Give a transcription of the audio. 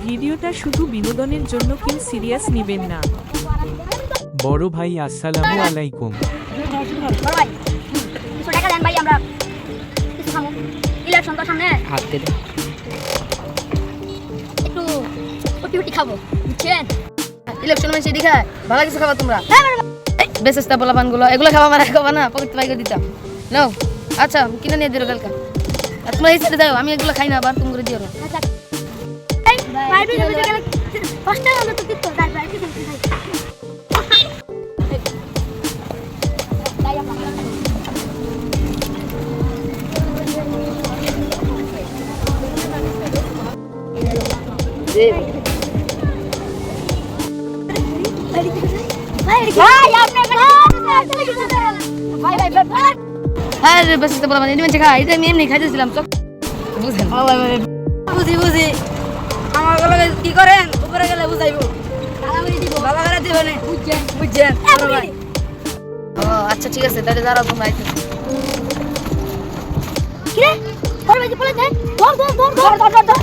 ভিডিওটা শুধু বিনোদনের জন্য, কেউ সিরিয়াস নেবেন না। বড় ভাই আসসালামু আলাইকুম। বড় ভাই 200 টাকা দেন ভাই, আমরা কিছু খাবো। ইলেকশন তো সামনে, হাত দে একটু ফুটি ফুটি খাবো, বুঝছেন? ইলেকশন মানে সেটি খায় ভালো কিছু খাবা তোমরা। হ্যাঁ বড় ভাই। বেসস্তা বলা বানগুলো এগুলো খাবা মারা খাবা না, পকেট বাইক দিতাম নাও। আচ্ছা কিনে নিয়ে দিও কালকে। আর তোমরা এই সাইডে যাও, আমি এগুলো খাই না, আবার তুমি করে দিও। আচ্ছা এই ভাই ভিডিও গেলে কষ্ট হবে তো কিছু দাঁড় ভাই কিছু খাই। হ্যাঁ বেসস্তা বলা বান এমনি খাই, এটা আমি এমনি খাইতেছিলাম তো বুঝেন। বুঝি বুঝি আমার গুলো কি করেন, উপরে গেলে বুঝাইবো, ভালো করে দিবেন, বুঝছেন? ও আচ্ছা ঠিক আছে, তাহলে যারা তোমরা আইতেছো। কিরে বড় ভাই পড়ে যায়, ধর ধর ধর ধর ধর ধর